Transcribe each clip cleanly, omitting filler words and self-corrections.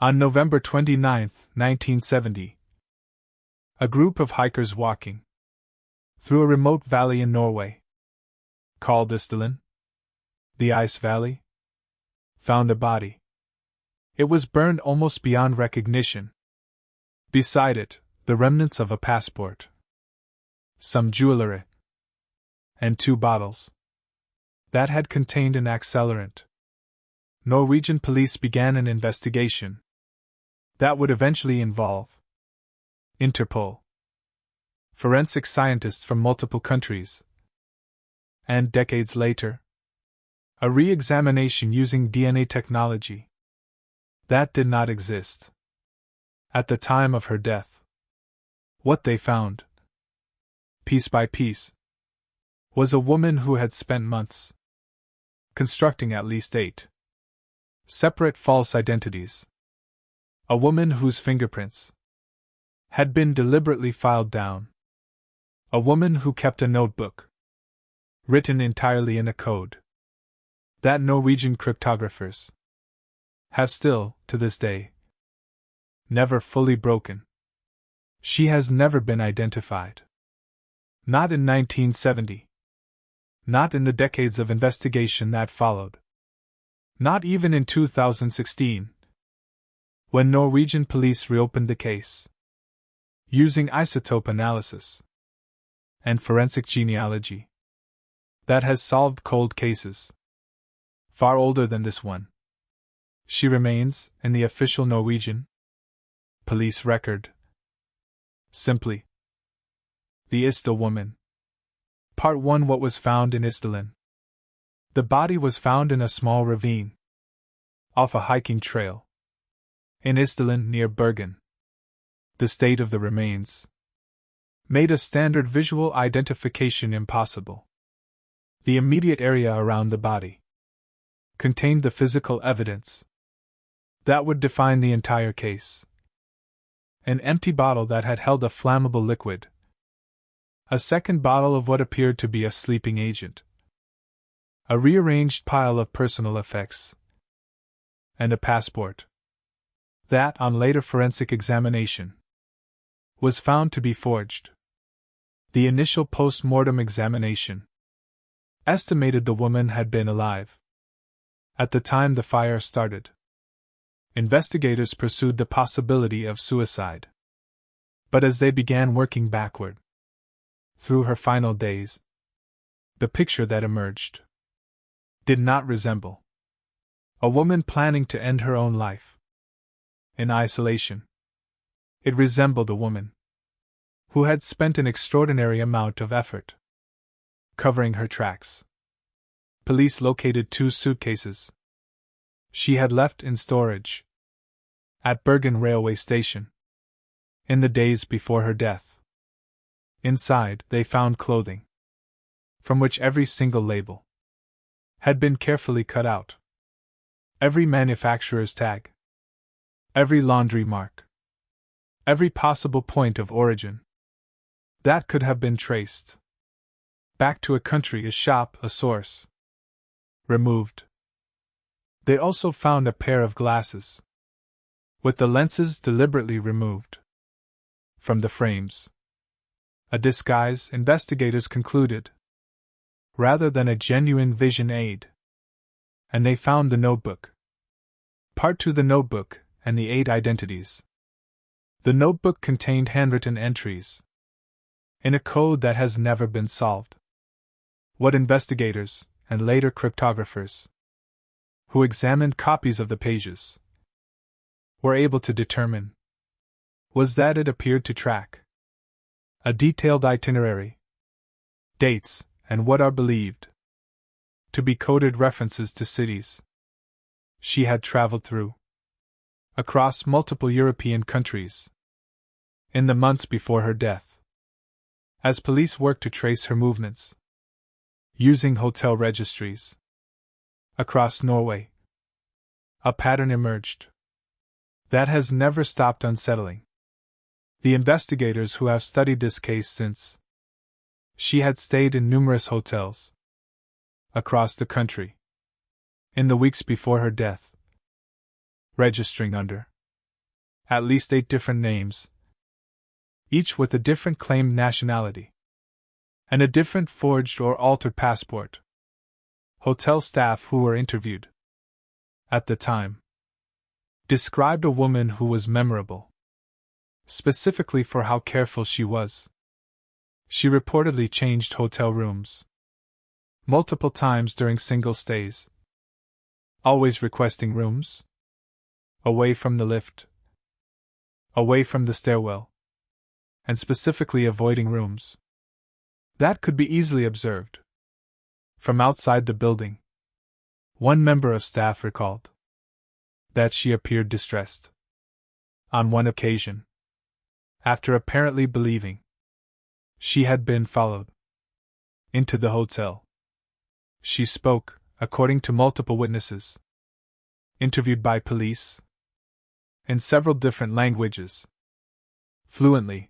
On November 29, 1970, a group of hikers walking through a remote valley in Norway, called Isdalen, the Ice Valley, found a body. It was burned almost beyond recognition. Beside it, the remnants of a passport, some jewellery, and 2 bottles that had contained an accelerant. Norwegian police began an investigation that would eventually involve Interpol, forensic scientists from multiple countries, and decades later, a re-examination using DNA technology that did not exist at the time of her death. What they found, piece by piece, was a woman who had spent months constructing at least 8 separate false identities. A woman whose fingerprints had been deliberately filed down. A woman who kept a notebook written entirely in a code that Norwegian cryptographers have still, to this day, never fully broken. She has never been identified. Not in 1970. Not in the decades of investigation that followed. Not even in 2016, when Norwegian police reopened the case, using isotope analysis and forensic genealogy that has solved cold cases far older than this one. She remains, in the official Norwegian police record, simply the Isdal woman. Part 1. What was found in Isdalen? The body was found in a small ravine off a hiking trail in Isdalen near Bergen. The state of the remains made a standard visual identification impossible. The immediate area around the body contained the physical evidence that would define the entire case. An empty bottle that had held a flammable liquid. A second bottle of what appeared to be a sleeping agent. A rearranged pile of personal effects. And a passport that, on later forensic examination, was found to be forged. The initial post-mortem examination estimated the woman had been alive at the time the fire started. Investigators pursued the possibility of suicide. But as they began working backward through her final days, the picture that emerged did not resemble a woman planning to end her own life in isolation. It resembled a woman who had spent an extraordinary amount of effort covering her tracks. Police located 2 suitcases she had left in storage at Bergen railway station in the days before her death. Inside, they found clothing from which every single label had been carefully cut out. Every manufacturer's tag, every laundry mark, every possible point of origin that could have been traced back to a country, a shop, a source, removed. They also found a pair of glasses with the lenses deliberately removed from the frames. A disguise, investigators concluded, rather than a genuine vision aid. And they found the notebook. Part 2. The notebook and the 8 identities. The notebook contained handwritten entries in a code that has never been solved. What investigators, and later cryptographers, who examined copies of the pages, were able to determine was that it appeared to track a detailed itinerary, dates, and what are believed to be coded references to cities she had traveled through across multiple European countries in the months before her death. As police worked to trace her movements using hotel registries across Norway, a pattern emerged that has never stopped unsettling the investigators who have studied this case since. She had stayed in numerous hotels across the country in the weeks before her death, registering under At least 8 different names, each with a different claimed nationality, and a different forged or altered passport. Hotel staff who were interviewed at the time described a woman who was memorable, specifically for how careful she was. She reportedly changed hotel rooms multiple times during single stays, always requesting rooms away from the lift, away from the stairwell, and specifically avoiding rooms that could be easily observed from outside the building. One member of staff recalled that she appeared distressed on one occasion, after apparently believing she had been followed into the hotel. She spoke, according to multiple witnesses interviewed by police, in several different languages, fluently,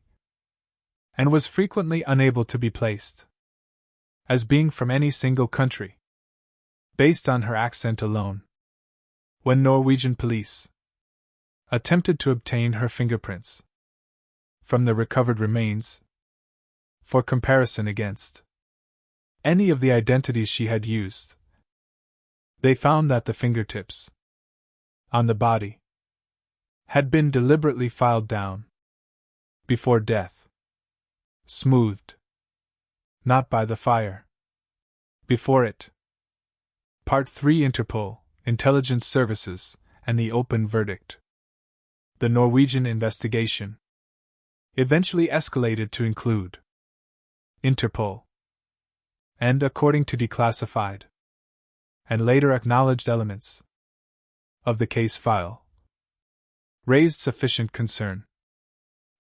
and was frequently unable to be placed as being from any single country, based on her accent alone. When Norwegian police attempted to obtain her fingerprints from the recovered remains for comparison against any of the identities she had used, they found that the fingertips on the body had been deliberately filed down before death, smoothed, not by the fire, before it. Part 3 Interpol, Intelligence Services, and the Open Verdict. The Norwegian investigation eventually escalated to include Interpol, and according to declassified and later acknowledged elements of the case file, raised sufficient concern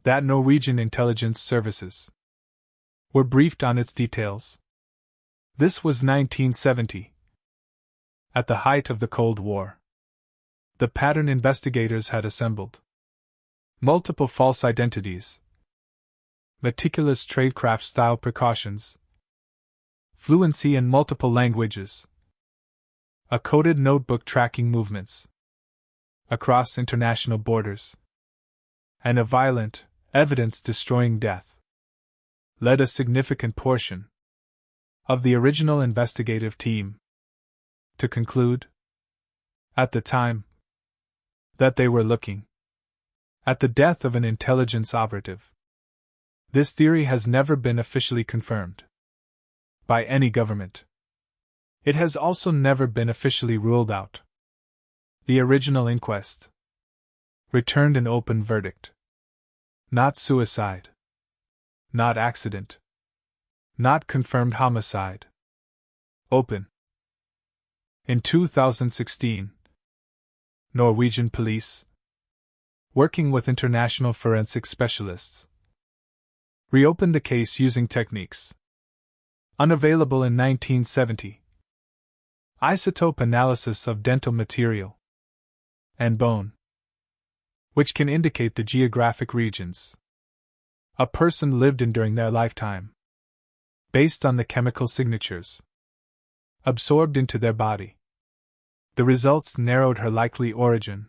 that Norwegian intelligence services were briefed on its details. This was 1970. At the height of the Cold War, the pattern investigators had assembled multiple false identities, meticulous tradecraft-style precautions, fluency in multiple languages, a coded notebook tracking movements across international borders, and a violent, evidence-destroying death led a significant portion of the original investigative team to conclude, at the time, that they were looking at the death of an intelligence operative. This theory has never been officially confirmed by any government. It has also never been officially ruled out. The original inquest returned an open verdict. Not suicide. Not accident. Not confirmed homicide. Open. In 2016, Norwegian police, working with international forensic specialists, reopened the case using techniques unavailable in 1970. Isotope analysis of dental material and bone, which can indicate the geographic regions a person lived in during their lifetime, based on the chemical signatures absorbed into their body. The results narrowed her likely origin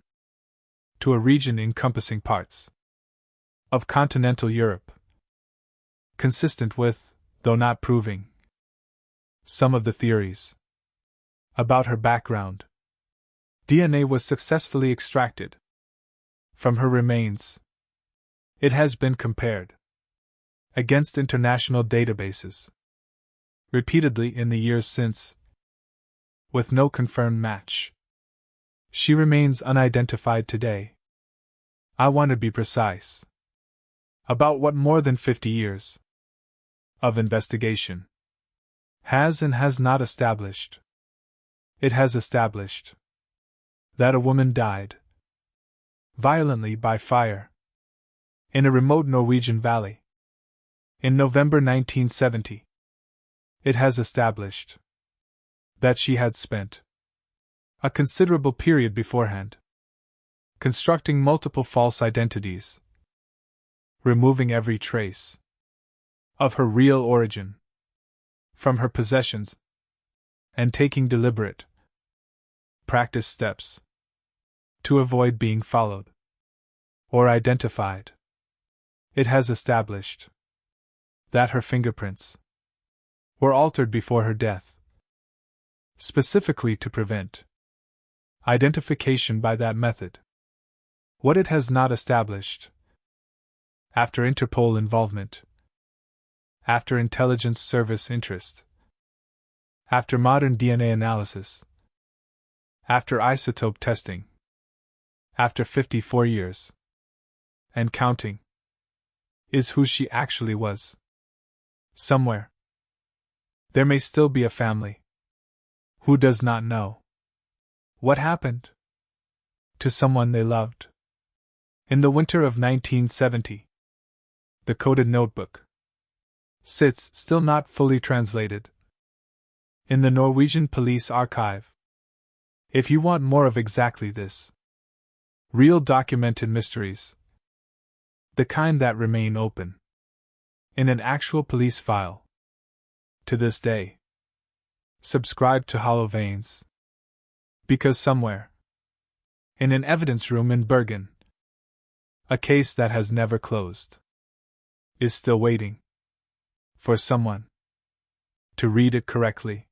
to a region encompassing parts of continental Europe, consistent with, though not proving, some of the theories about her background. DNA was successfully extracted from her remains. It has been compared against international databases repeatedly in the years since, with no confirmed match. She remains unidentified today. I want to be precise about what more than 50 years of investigation has and has not established. It has established that a woman died violently by fire in a remote Norwegian valley in November 1970. It has established that she had spent a considerable period beforehand constructing multiple false identities, removing every trace of her real origin from her possessions, and taking deliberate, practiced steps to avoid being followed or identified. It has established that her fingerprints were altered before her death, specifically to prevent identification by that method. What it has not established, after Interpol involvement, after intelligence service interest, after modern DNA analysis, after isotope testing, after 54 years, and counting, is who she actually was. Somewhere, there may still be a family who does not know what happened to someone they loved. In the winter of 1970, the coded notebook sits, still not fully translated, in the Norwegian police archive. If you want more of exactly this, real documented mysteries, the kind that remain open in an actual police file to this day, subscribe to Hollow Veins. Because somewhere, in an evidence room in Bergen, a case that has never closed is still waiting for someone to read it correctly.